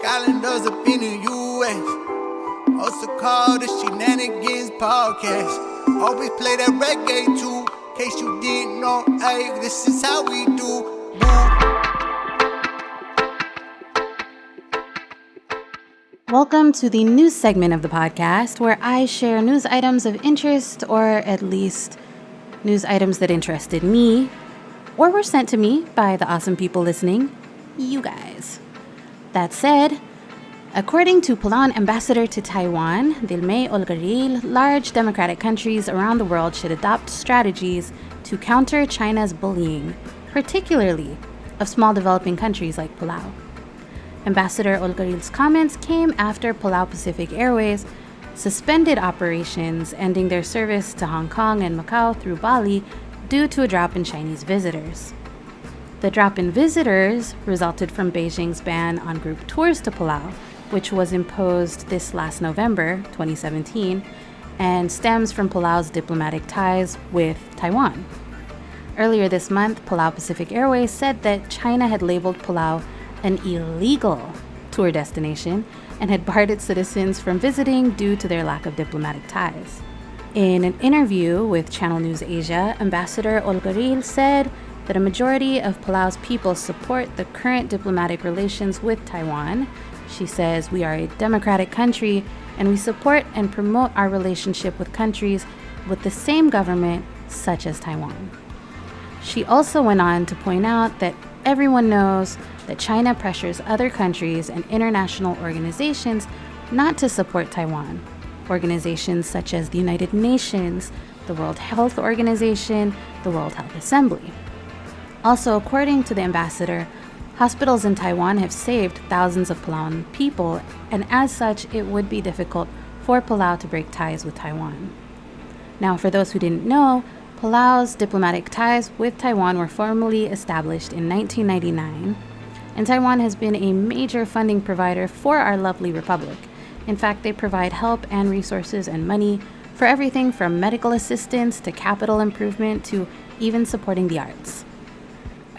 Islanders up in the U.S. Also called the Sha Nanigans podcast. Always play that reggae too. In case you didn't know, hey, this is how we do. Welcome to the news segment of the podcast, where I share news items of interest, or at least news items that interested me, or were sent to me by the awesome people listening, you guys. That said, according to Palau ambassador to Taiwan, Merirei Olgaril, large democratic countries around the world should adopt strategies to counter China's bullying, particularly of small developing countries like Palau. Ambassador Olgaril's comments came after Palau Pacific Airways suspended operations, ending their service to Hong Kong and Macau through Bali due to a drop in Chinese visitors. The drop in visitors resulted from Beijing's ban on group tours to Palau, which was imposed this last November, 2017, and stems from Palau's diplomatic ties with Taiwan. Earlier this month, Palau Pacific Airways said that China had labeled Palau an illegal tour destination and had barred its citizens from visiting due to their lack of diplomatic ties. In an interview with Channel News Asia, Ambassador Olgaril said that a majority of Palau's people support the current diplomatic relations with Taiwan. She says, "We are a democratic country and we support and promote our relationship with countries with the same government, such as Taiwan." She also went on to point out that everyone knows that China pressures other countries and international organizations not to support Taiwan. Organizations such as the United Nations, the World Health Organization, the World Health Assembly. Also, according to the ambassador, hospitals in Taiwan have saved thousands of Palauan people, and as such, it would be difficult for Palau to break ties with Taiwan. Now, for those who didn't know, Palau's diplomatic ties with Taiwan were formally established in 1999, and Taiwan has been a major funding provider for our lovely republic. In fact, they provide help and resources and money for everything from medical assistance to capital improvement to even supporting the arts.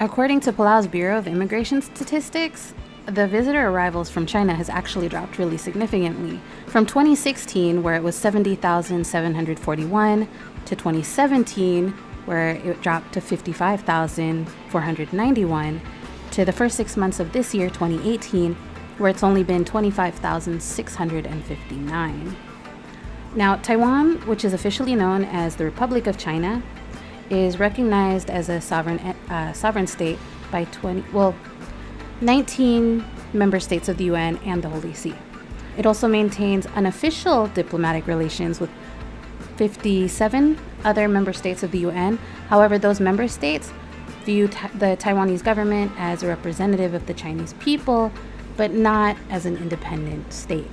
According to Palau's Bureau of Immigration Statistics, the visitor arrivals from China has actually dropped really significantly. From 2016, where it was 70,741, to 2017, where it dropped to 55,491, to the first 6 months of this year, 2018, where it's only been 25,659. Now, Taiwan, which is officially known as the Republic of China, is recognized as a sovereign state by 19 member states of the UN and the Holy See. It also maintains unofficial diplomatic relations with 57 other member states of the UN. However, those member states view the Taiwanese government as a representative of the Chinese people, but not as an independent state.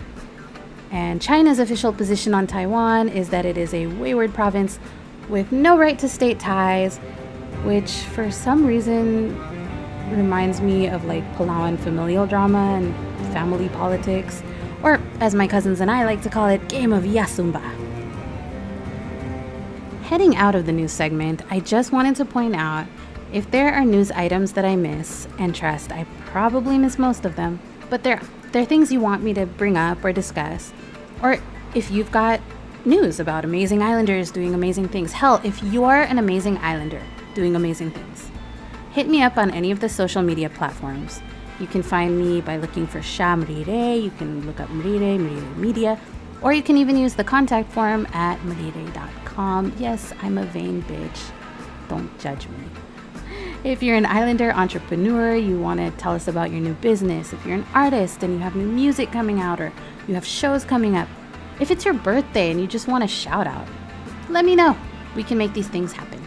And China's official position on Taiwan is that it is a wayward province with no right to state ties, which for some reason reminds me of like Palauan familial drama and family politics, or as my cousins and I like to call it, game of Yasumba. Heading out of the news segment, I just wanted to point out if there are news items that I miss, and trust, I probably miss most of them, but they're things you want me to bring up or discuss, or if you've got news about amazing islanders doing amazing things. Hell, if you're an amazing islander doing amazing things, hit me up on any of the social media platforms. You can find me by looking for Sha Merirei. You can look up Merirei Media, or you can even use the contact form at merirei.com. Yes, I'm a vain bitch. Don't judge me. If you're an islander entrepreneur, you want to tell us about your new business. If you're an artist and you have new music coming out, or you have shows coming up. If it's your birthday and you just want a shout out, let me know. We can make these things happen.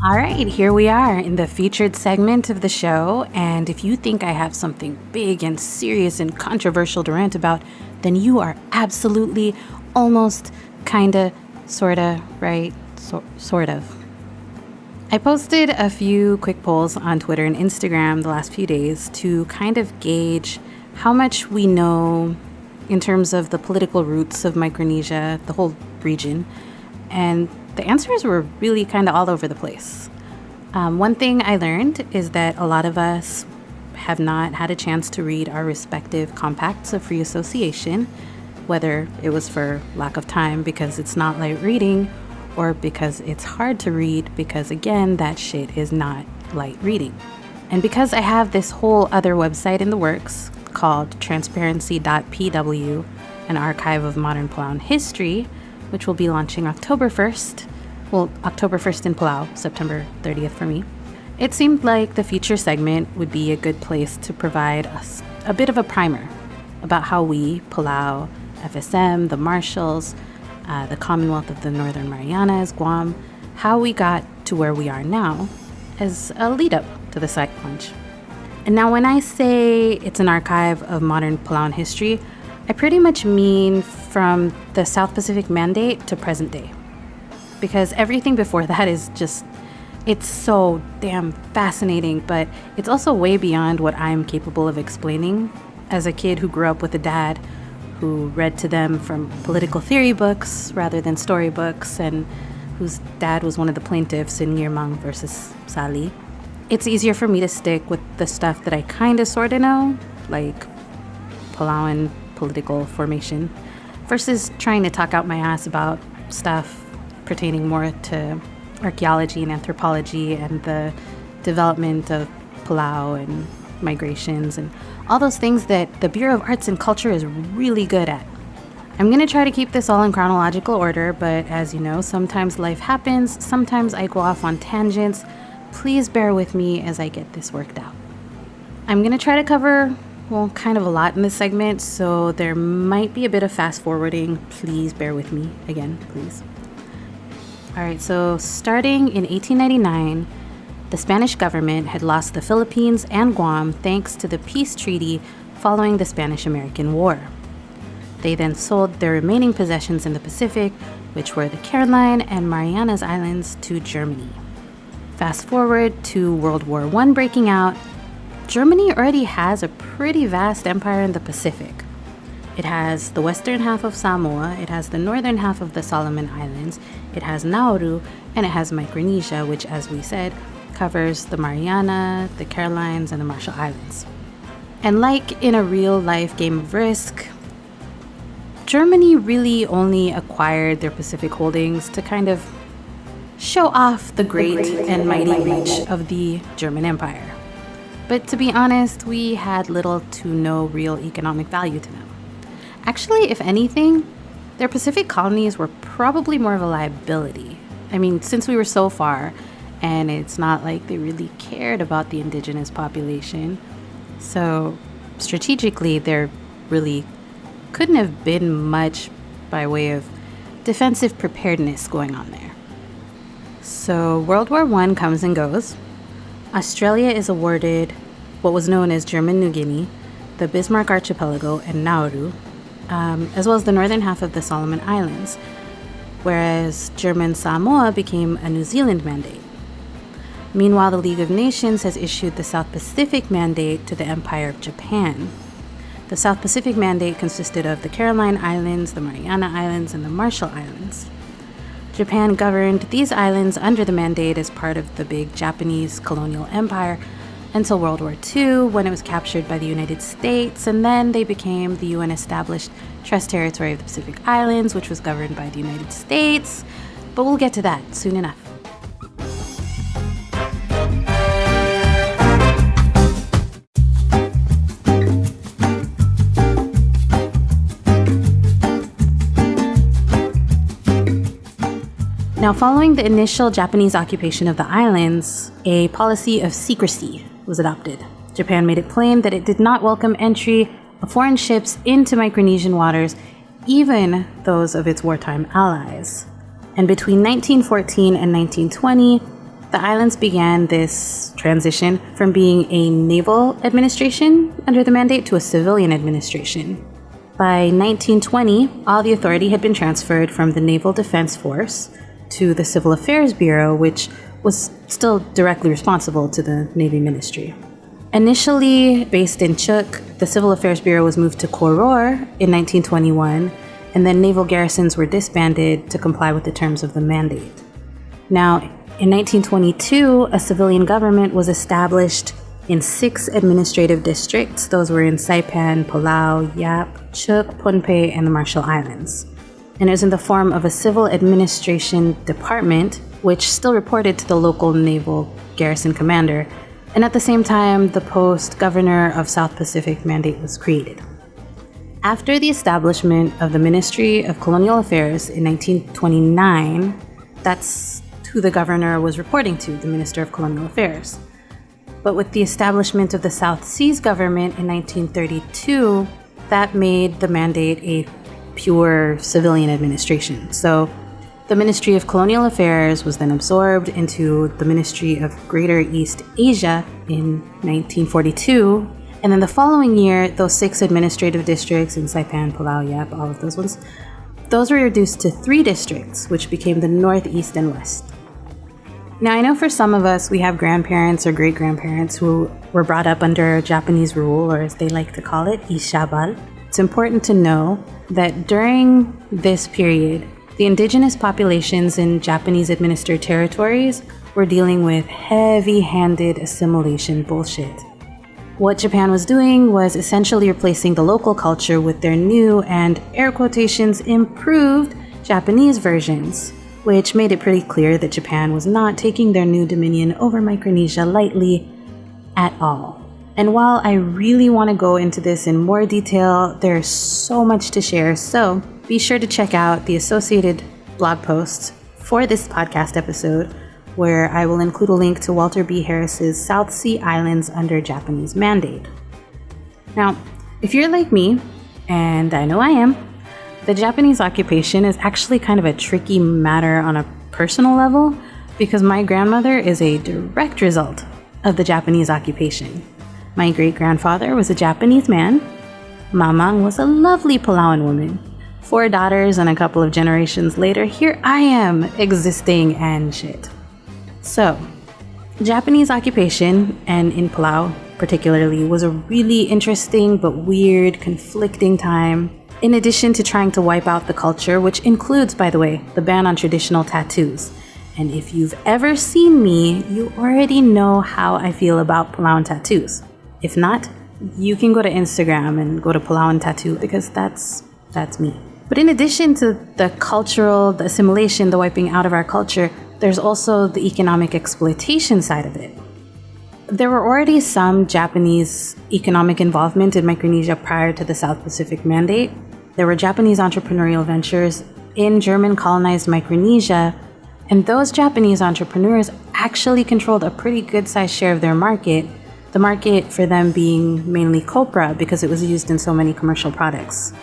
All right, here we are in the featured segment of the show, and if you think I have something big and serious and controversial to rant about, then you are absolutely, almost, kinda, sorta, right, sort of. I posted a few quick polls on Twitter and Instagram the last few days to kind of gauge how much we know in terms of the political roots of Micronesia, the whole region, and the answers were really kind of all over the place. One thing I learned is that a lot of us have not had a chance to read our respective compacts of free association, whether it was for lack of time because it's not light reading, or because it's hard to read because, again, that shit is not light reading. And because I have this whole other website in the works called transparency.pw, an archive of modern Palauan history, which will be launching October 1st. Well, October 1st in Palau, September 30th for me. It seemed like the feature segment would be a good place to provide us a bit of a primer about how we, Palau, FSM, the Marshalls, the Commonwealth of the Northern Marianas, Guam, how we got to where we are now as a lead up to the site launch. And now when I say it's an archive of modern Palauan history, I pretty much mean from the South Pacific Mandate to present day. Because everything before that is just, it's so damn fascinating, but it's also way beyond what I'm capable of explaining as a kid who grew up with a dad who read to them from political theory books rather than storybooks, and whose dad was one of the plaintiffs in Yermang versus Sali. It's easier for me to stick with the stuff that I kind of sort of know, like Palauan political formation, versus trying to talk out my ass about stuff pertaining more to archaeology and anthropology and the development of Palau and migrations and all those things that the Bureau of Arts and Culture is really good at. I'm going to try to keep this all in chronological order, but as you know, sometimes life happens, sometimes I go off on tangents. Please bear with me as I get this worked out. I'm going to try to cover, well, kind of a lot in this segment, so there might be a bit of fast forwarding. Please bear with me again, please. All right, so starting in 1899, the Spanish government had lost the Philippines and Guam thanks to the peace treaty following the Spanish-American War. They then sold their remaining possessions in the Pacific, which were the Caroline and Marianas Islands, to Germany. Fast forward to World War I breaking out, Germany already has a pretty vast empire in the Pacific. It has the western half of Samoa, it has the northern half of the Solomon Islands, it has Nauru, and it has Micronesia, which, as we said, covers the Mariana, the Carolines, and the Marshall Islands. And like in a real-life game of Risk, Germany really only acquired their Pacific holdings to kind of show off the great and mighty reach of the German Empire. But to be honest, we had little to no real economic value to them. Actually, if anything, their Pacific colonies were probably more of a liability. I mean, since we were so far, and it's not like they really cared about the indigenous population, so strategically there really couldn't have been much by way of defensive preparedness going on there. So World War I comes and goes. Australia is awarded what was known as German New Guinea, the Bismarck Archipelago, and Nauru, as well as the northern half of the Solomon Islands, whereas German Samoa became a New Zealand mandate. Meanwhile, the League of Nations has issued the South Pacific Mandate to the Empire of Japan. The South Pacific Mandate consisted of the Caroline Islands, the Mariana Islands, and the Marshall Islands. Japan governed these islands under the mandate as part of the big Japanese colonial empire until World War II, when it was captured by the United States, and then they became the UN-established Trust Territory of the Pacific Islands, which was governed by the United States. But we'll get to that soon enough. Now, following the initial Japanese occupation of the islands, a policy of secrecy was adopted. Japan made it plain that it did not welcome entry of foreign ships into Micronesian waters, even those of its wartime allies. And between 1914 and 1920, the islands began this transition from being a naval administration under the mandate to a civilian administration. By 1920, all the authority had been transferred from the Naval Defense Force to the Civil Affairs Bureau, which was still directly responsible to the Navy Ministry. Initially based in Chuuk, the Civil Affairs Bureau was moved to Koror in 1921, and then naval garrisons were disbanded to comply with the terms of the mandate. Now, in 1922, a civilian government was established in 6 administrative districts. Those were in Saipan, Palau, Yap, Chuuk, Pohnpei, and the Marshall Islands. And it was in the form of a civil administration department, which still reported to the local naval garrison commander. And at the same time, the post governor of South Pacific Mandate was created. After the establishment of the Ministry of Colonial Affairs in 1929, that's who the governor was reporting to, the Minister of Colonial Affairs. But with the establishment of the South Seas government in 1932, that made the mandate a pure civilian administration. So the Ministry of Colonial Affairs was then absorbed into the Ministry of Greater East Asia in 1942. And then the following year, those 6 administrative districts in Saipan, Palau, Yap, all of those ones, those were reduced to 3 districts, which became the North, East, and West. Now, I know for some of us, we have grandparents or great-grandparents who were brought up under Japanese rule, or as they like to call it, Ishabal. It's important to know that during this period, the indigenous populations in Japanese-administered territories were dealing with heavy-handed assimilation bullshit. What Japan was doing was essentially replacing the local culture with their new and, air quotations, improved Japanese versions, which made it pretty clear that Japan was not taking their new dominion over Micronesia lightly at all. And while I really want to go into this in more detail, there's so much to share, so be sure to check out the associated blog posts for this podcast episode, where I will include a link to Walter B. Harris's South Sea Islands under Japanese Mandate. Now, if you're like me, and I know I am, the Japanese occupation is actually kind of a tricky matter on a personal level because my grandmother is a direct result of the Japanese occupation. My great-grandfather was a Japanese man. Mamang was a lovely Palauan woman. 4 daughters and a couple of generations later, here I am existing and shit. So, Japanese occupation, and in Palau particularly, was a really interesting but weird, conflicting time. In addition to trying to wipe out the culture, which includes, by the way, the ban on traditional tattoos. And if you've ever seen me, you already know how I feel about Palauan tattoos. If not, you can go to Instagram and go to Palauan Tattoo because that's me. But in addition to the cultural, the assimilation, the wiping out of our culture, there's also the economic exploitation side of it. There were already some Japanese economic involvement in Micronesia prior to the South Pacific Mandate. There were Japanese entrepreneurial ventures in German colonized Micronesia, and those Japanese entrepreneurs actually controlled a pretty good-sized share of their market, the market for them being mainly copra because it was used in so many commercial products.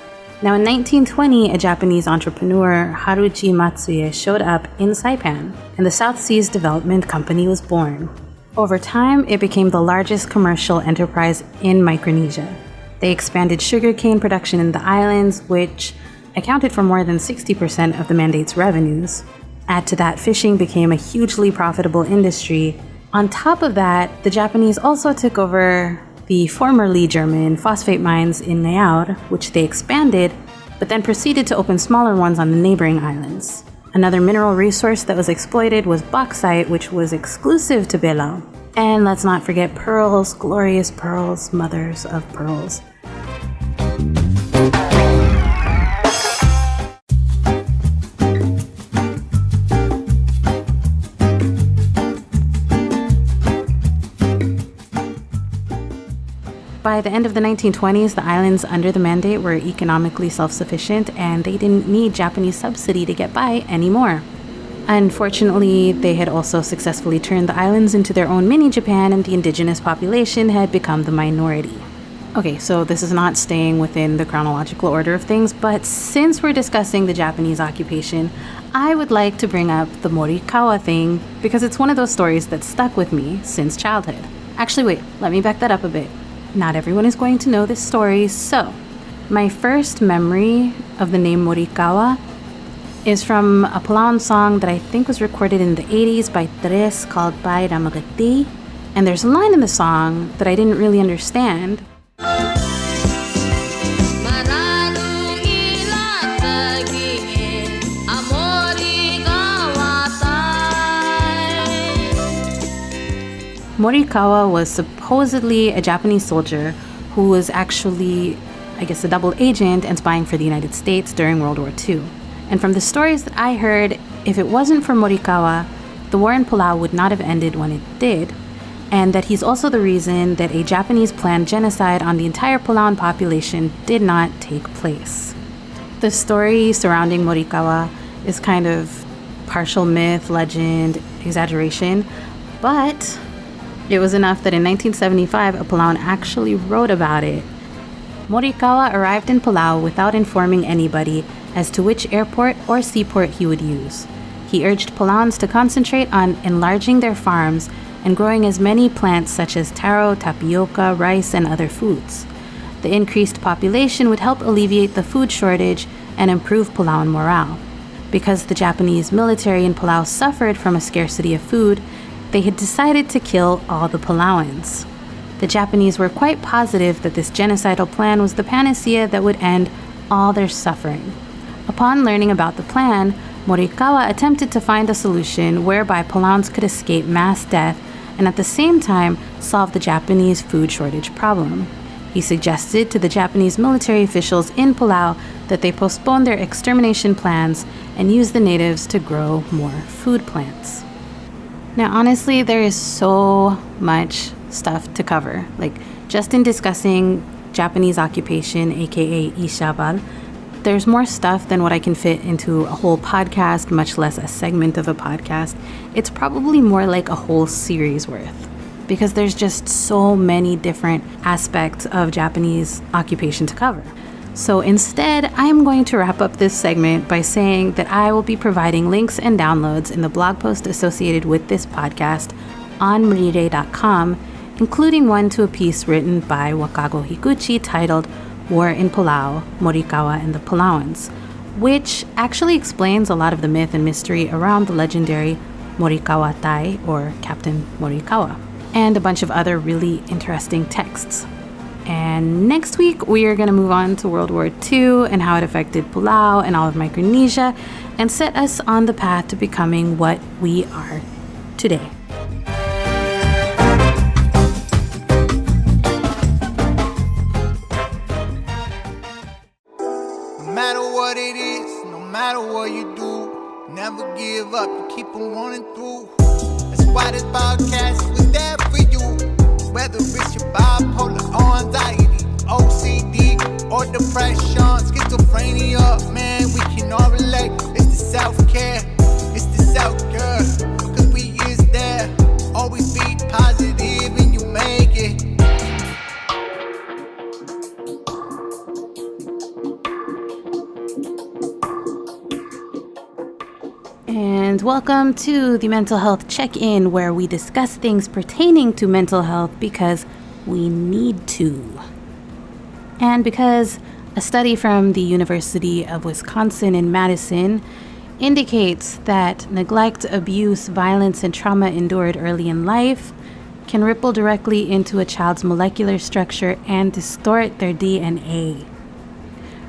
Now in 1920, a Japanese entrepreneur, Haruji Matsuye, showed up in Saipan, and the South Seas Development Company was born. Over time, it became the largest commercial enterprise in Micronesia. They expanded sugarcane production in the islands, which accounted for more than 60% of the mandate's revenues. Add to that, fishing became a hugely profitable industry. On top of that, the Japanese also took over the formerly German phosphate mines in Niaour, which they expanded, but then proceeded to open smaller ones on the neighboring islands. Another mineral resource that was exploited was bauxite, which was exclusive to Palau. And let's not forget pearls, glorious pearls, mothers of pearls. By the end of the 1920s, the islands under the mandate were economically self-sufficient and they didn't need Japanese subsidy to get by anymore. Unfortunately, they had also successfully turned the islands into their own mini-Japan and the indigenous population had become the minority. Okay, so this is not staying within the chronological order of things, but since we're discussing the Japanese occupation, I would like to bring up the Morikawa thing because it's one of those stories that stuck with me since childhood. Actually, wait, let me back that up a bit. Not everyone is going to know this story, so my first memory of the name Morikawa is from a Palauan song that I think was recorded in the 80s by Tres called Pai Ramagati. And there's a line in the song that I didn't really understand. Morikawa was supposedly a Japanese soldier who was actually, I guess, a double agent and spying for the United States during World War II. And from the stories that I heard, if it wasn't for Morikawa, the war in Palau would not have ended when it did, and that he's also the reason that a Japanese planned genocide on the entire Palauan population did not take place. The story surrounding Morikawa is kind of partial myth, legend, exaggeration, but it was enough that in 1975, a Palauan actually wrote about it. Morikawa arrived in Palau without informing anybody as to which airport or seaport he would use. He urged Palauans to concentrate on enlarging their farms and growing as many plants such as taro, tapioca, rice, and other foods. The increased population would help alleviate the food shortage and improve Palauan morale. Because the Japanese military in Palau suffered from a scarcity of food, they had decided to kill all the Palauans. The Japanese were quite positive that this genocidal plan was the panacea that would end all their suffering. Upon learning about the plan, Morikawa attempted to find a solution whereby Palauans could escape mass death and at the same time solve the Japanese food shortage problem. He suggested to the Japanese military officials in Palau that they postpone their extermination plans and use the natives to grow more food plants. Now, honestly, there is so much stuff to cover. Like, just in discussing Japanese occupation, aka Ishabal, there's more stuff than what I can fit into a whole podcast, much less a segment of a podcast. It's probably more like a whole series worth, because there's just so many different aspects of Japanese occupation to cover. So instead, I am going to wrap up this segment by saying that I will be providing links and downloads in the blog post associated with this podcast on Merirei.com, including one to a piece written by Wakago Higuchi titled War in Palau, Morikawa and the Palauans, which actually explains a lot of the myth and mystery around the legendary Morikawa Tai, or Captain Morikawa, and a bunch of other really interesting texts. And next week, we are going to move on to World War II and how it affected Palau and all of Micronesia and set us on the path to becoming what we are today. No matter what it is, no matter what you do, never give up, you keep on running through. That's why this podcast was there for you. Whether it's your bipolar or anxiety, OCD or depression, schizophrenia, man, we can all relate. It's the self-care, it's the self-care, cause we is there. Always be positive and you make it. And welcome to the Mental Health Check-In, where we discuss things pertaining to mental health because we need to. And because a study from the University of Wisconsin-Madison indicates that neglect, abuse, violence, and trauma endured early in life can ripple directly into a child's molecular structure and distort their DNA.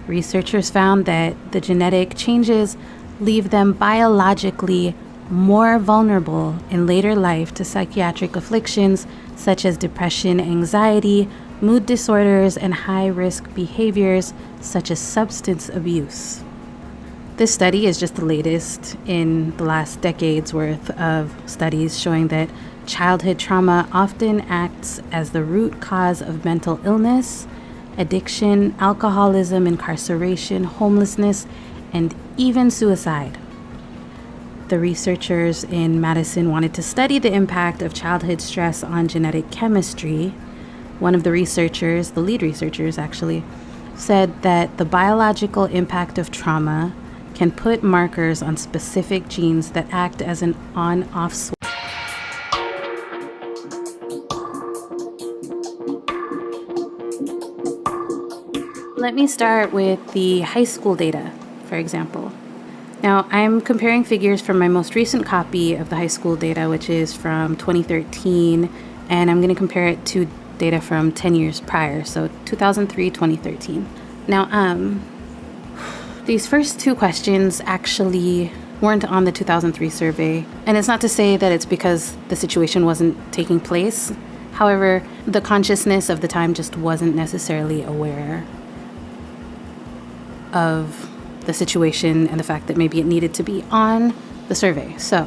Researchers found that the genetic changes leave them biologically more vulnerable in later life to psychiatric afflictions such as depression, anxiety, mood disorders, and high-risk behaviors such as substance abuse. This study is just the latest in the last decade's worth of studies showing that childhood trauma often acts as the root cause of mental illness, addiction, alcoholism, incarceration, homelessness, and even suicide. The researchers in Madison wanted to study the impact of childhood stress on genetic chemistry. One of the researchers, the lead researchers actually, said that the biological impact of trauma can put markers on specific genes that act as an on-off switch. Let me start with the high school data, for example. Now, I'm comparing figures from my most recent copy of the high school data, which is from 2013, and I'm going to compare it to data from 10 years prior, so 2003, 2013. Now, these first two questions actually weren't on the 2003 survey, and it's not to say that it's because the situation wasn't taking place. However, the consciousness of the time just wasn't necessarily aware of the situation and the fact that maybe it needed to be on the survey. So,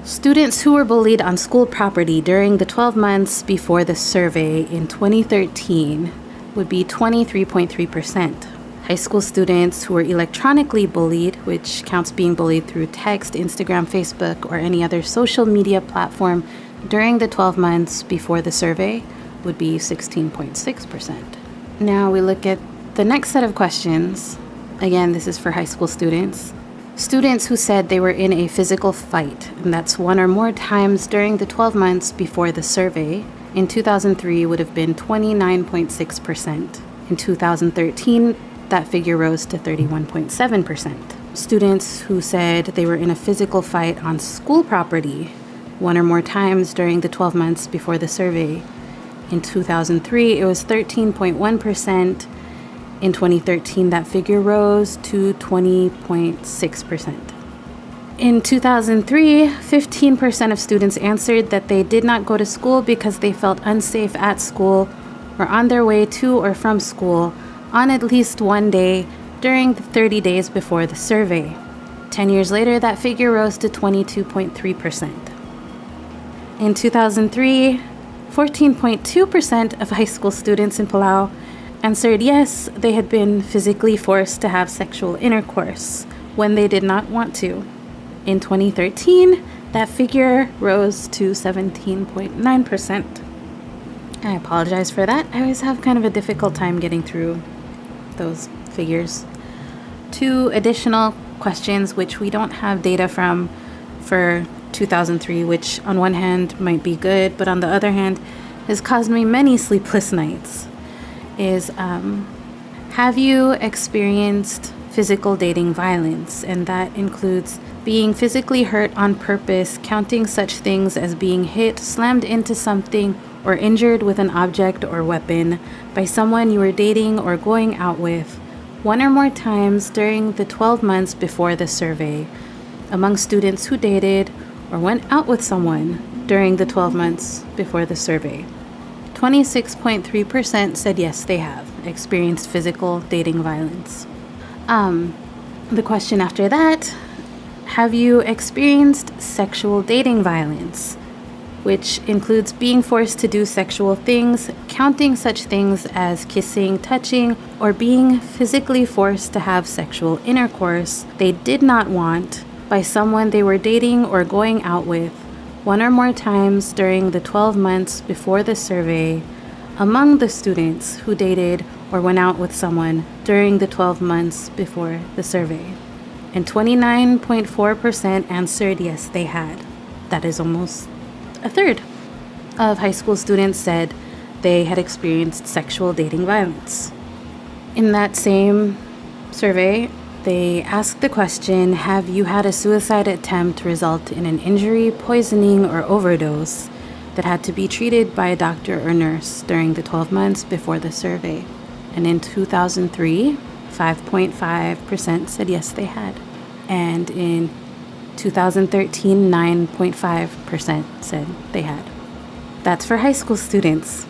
students who were bullied on school property during the 12 months before the survey in 2013 would be 23.3%. High school students who were electronically bullied, which counts being bullied through text, Instagram, Facebook, or any other social media platform during the 12 months before the survey, would be 16.6%. Now we look at the next set of questions. Again, this is for high school students. Students who said they were in a physical fight, and that's one or more times during the 12 months before the survey, in 2003 would have been 29.6%. In 2013, that figure rose to 31.7%. Students who said they were in a physical fight on school property one or more times during the 12 months before the survey. In 2003, it was 13.1%. In 2013, that figure rose to 20.6%. In 2003, 15% of students answered that they did not go to school because they felt unsafe at school or on their way to or from school on at least one day during the 30 days before the survey. 10 years later, that figure rose to 22.3%. In 2003, 14.2% of high school students in Palau answered yes, they had been physically forced to have sexual intercourse when they did not want to. In 2013, that figure rose to 17.9%. I apologize for that. I always have kind of a difficult time getting through those figures. Two additional questions which we don't have data from for 2003, which on one hand might be good, but on the other hand has caused me many sleepless nights, is have you experienced physical dating violence? And that includes being physically hurt on purpose, counting such things as being hit, slammed into something, or injured with an object or weapon by someone you were dating or going out with one or more times during the 12 months before the survey among students who dated or went out with someone during the 12 months before the survey. 26.3% said yes, they have experienced physical dating violence. The question after that, have you experienced sexual dating violence? Which includes being forced to do sexual things, counting such things as kissing, touching, or being physically forced to have sexual intercourse they did not want by someone they were dating or going out with one or more times during the 12 months before the survey among the students who dated or went out with someone during the 12 months before the survey. And 29.4% answered yes, they had. That is almost a third of high school students said they had experienced sexual dating violence. In that same survey, they asked the question, have you had a suicide attempt result in an injury, poisoning, or overdose that had to be treated by a doctor or nurse during the 12 months before the survey? And in 2003, 5.5% said yes, they had. And in 2013, 9.5% said they had. That's for high school students.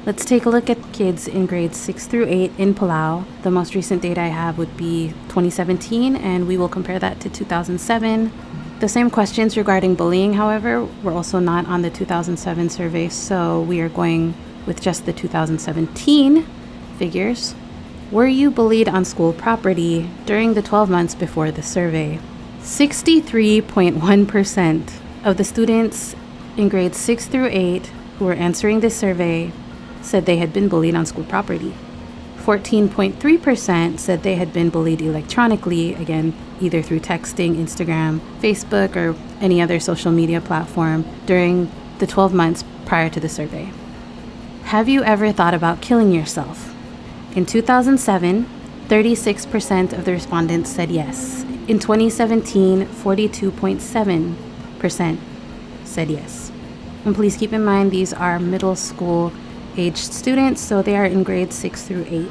Let's take a look at kids in grades 6 through 8 in Palau. The most recent data I have would be 2017, and we will compare that to 2007. The same questions regarding bullying, however, were also not on the 2007 survey, so we are going with just the 2017 figures. Were you bullied on school property during the 12 months before the survey? 63.1% of the students in grades 6 through 8 who were answering this survey said they had been bullied on school property. 14.3% said they had been bullied electronically, again, either through texting, Instagram, Facebook, or any other social media platform during the 12 months prior to the survey. Have you ever thought about killing yourself? In 2007, 36% of the respondents said yes. In 2017, 42.7% said yes. And please keep in mind, these are middle school aged students, so they are in grades 6 through 8.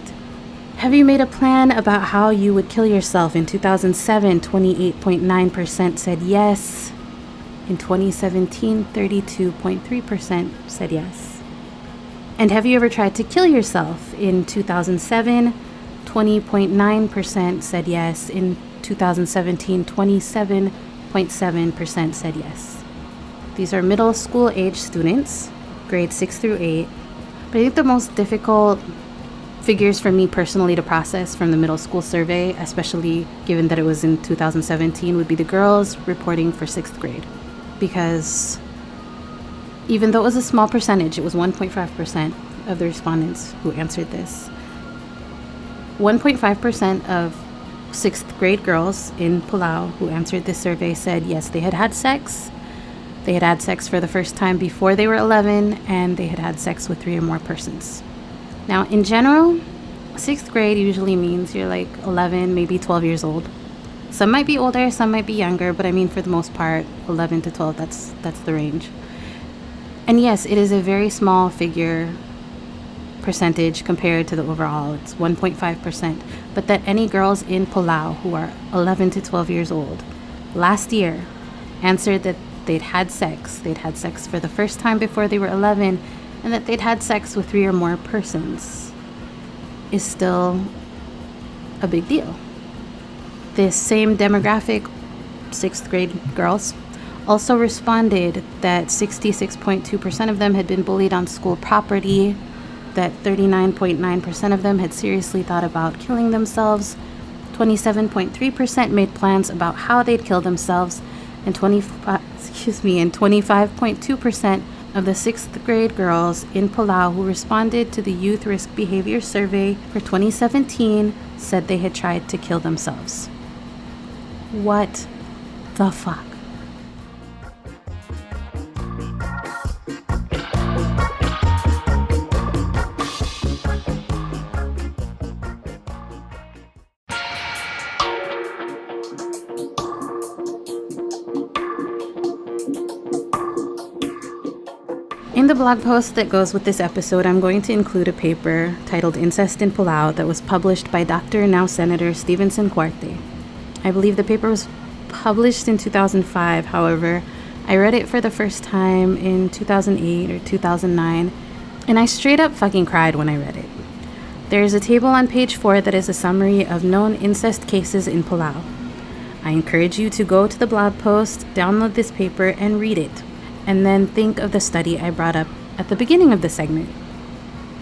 Have you made a plan about how you would kill yourself? In 2007, 28.9% said yes. In 2017, 32.3% said yes. And have you ever tried to kill yourself? In 2007, 20.9% said yes. In 2017, 27.7% said yes. These are middle school age students, grades 6 through 8. But I think the most difficult figures for me personally to process from the middle school survey, especially given that it was in 2017, would be the girls reporting for 6th grade. Because even though it was a small percentage, it was 1.5% of the respondents who answered this. 1.5% of 6th grade girls in Palau who answered this survey said yes, they had had sex. They had had sex for the first time before they were 11, and they had had sex with 3 or more persons. Now, in general, 6th grade usually means you're like 11, maybe 12 years old. Some might be older, some might be younger, but I mean, for the most part, 11 to 12, that's the range. And yes, it is a very small figure percentage compared to the overall. It's 1.5%. But that any girls in Palau who are 11 to 12 years old last year answered that they'd had sex for the first time before they were 11, and that they'd had sex with 3 or more persons is still a big deal. This same demographic, 6th grade girls, also responded that 66.2% of them had been bullied on school property, that 39.9% of them had seriously thought about killing themselves, 27.3% made plans about how they'd kill themselves, and 25.2% of the 6th grade girls in Palau who responded to the Youth Risk Behavior Survey for 2017 said they had tried to kill themselves. What the fuck? In the blog post that goes with this episode, I'm going to include a paper titled Incest in Palau that was published by Dr. now Senator Stevenson Cuarte. I believe the paper was published in 2005. However, I read it for the first time in 2008 or 2009, and I straight up fucking cried when I read it. There's a table on page 4 that is a summary of known incest cases in Palau. I encourage you to go to the blog post, download this paper, and read it. And then think of the study I brought up at the beginning of the segment.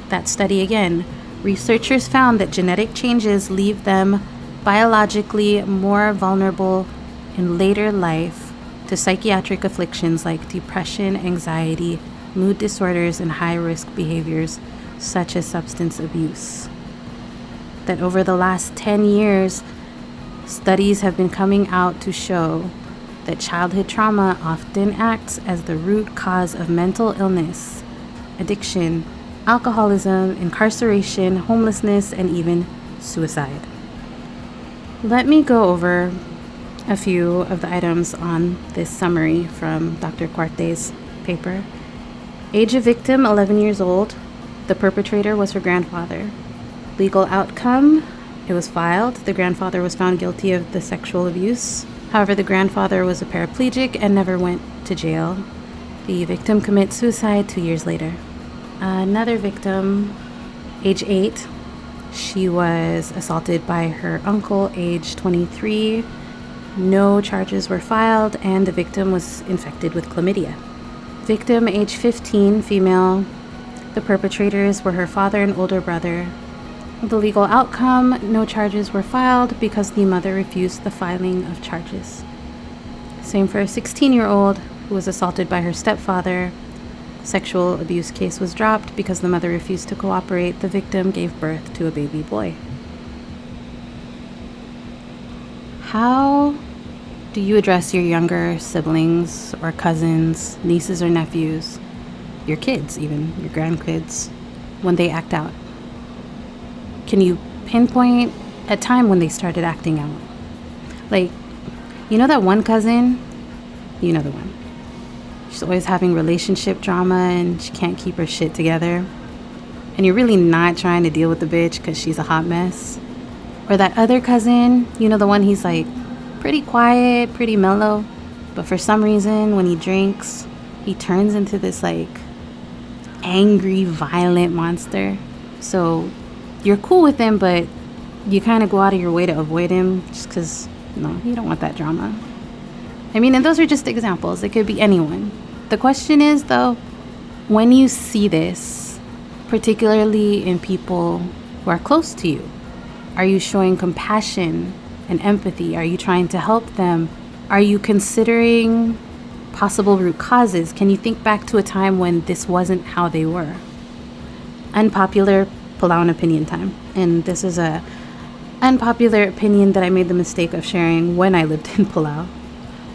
That study again, researchers found that genetic changes leave them biologically more vulnerable in later life to psychiatric afflictions like depression, anxiety, mood disorders, and high-risk behaviors such as substance abuse. That over the last 10 years, studies have been coming out to show that childhood trauma often acts as the root cause of mental illness, addiction, alcoholism, incarceration, homelessness, and even suicide. Let me go over a few of the items on this summary from Dr. Cuarte's paper. Age of victim, 11 years old. The perpetrator was her grandfather. Legal outcome, it was filed. The grandfather was found guilty of the sexual abuse. However, the grandfather was a paraplegic and never went to jail. The victim commits suicide 2 years later. Another victim, age 8. She was assaulted by her uncle, age 23. No charges were filed, and the victim was infected with chlamydia. Victim, age 15, female. The perpetrators were her father and older brother. The legal outcome, no charges were filed because the mother refused the filing of charges. Same for a 16-year-old who was assaulted by her stepfather. sexual abuse case was dropped because the mother refused to cooperate. The victim gave birth to a baby boy. How do you address your younger siblings or cousins, nieces or nephews, your kids even, your grandkids, when they act out? Can you pinpoint a time when they started acting out? Like, you know that one cousin? You know the one. She's always having relationship drama and she can't keep her shit together. And you're really not trying to deal with the bitch because she's a hot mess. Or that other cousin, you know the one, he's like pretty quiet, pretty mellow. But for some reason, when he drinks, he turns into this like angry, violent monster. So you're cool with him, but you kind of go out of your way to avoid him just because, no, you don't want that drama. I mean, and those are just examples. It could be anyone. The question is, though, when you see this, particularly in people who are close to you, are you showing compassion and empathy? Are you trying to help them? Are you considering possible root causes? Can you think back to a time when this wasn't how they were? Unpopular Palauan opinion time. And this is a unpopular opinion that I made the mistake of sharing when I lived in Palau.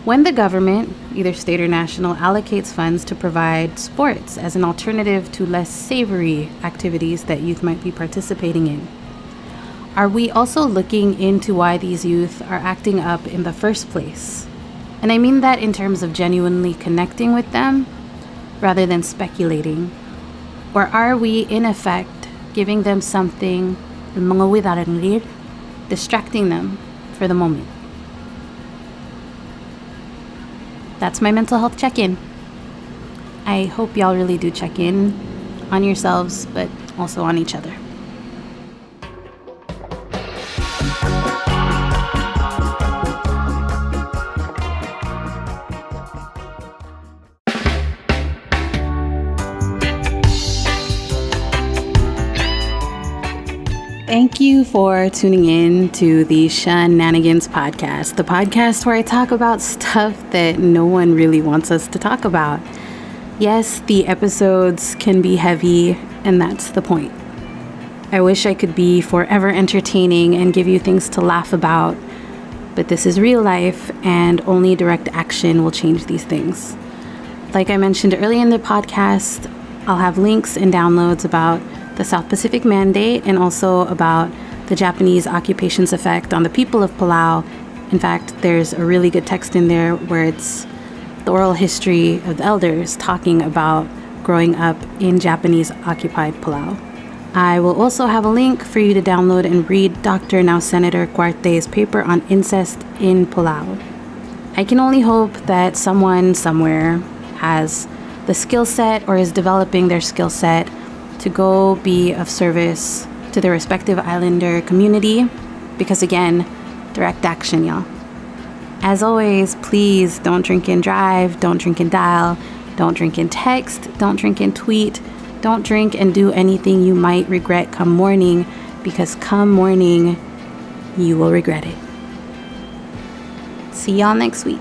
When the government, either state or national, allocates funds to provide sports as an alternative to less savory activities that youth might be participating in, are we also looking into why these youth are acting up in the first place? And I mean that in terms of genuinely connecting with them rather than speculating. Or are we, in effect, giving them something, distracting them for the moment? That's my mental health check-in. I hope y'all really do check in on yourselves, but also on each other. Thank you for tuning in to the Sha Nanigans podcast, the podcast where I talk about stuff that no one really wants us to talk about. Yes, the episodes can be heavy, and that's the point. I wish I could be forever entertaining and give you things to laugh about, but this is real life, and only direct action will change these things. Like I mentioned earlier in the podcast, I'll have links and downloads about the South Pacific Mandate and also about the Japanese occupation's effect on the people of Palau. In fact, there's a really good text in there where it's the oral history of the elders talking about growing up in Japanese-occupied Palau. I will also have a link for you to download and read Dr. now Senator Cuarte's paper on incest in Palau. I can only hope that someone somewhere has the skill set or is developing their skill set to go be of service to their respective islander community, because again, direct action, y'all. As always, please don't drink and drive, don't drink and dial, don't drink and text, don't drink and tweet, don't drink and do anything you might regret come morning, because come morning, you will regret it. See y'all next week.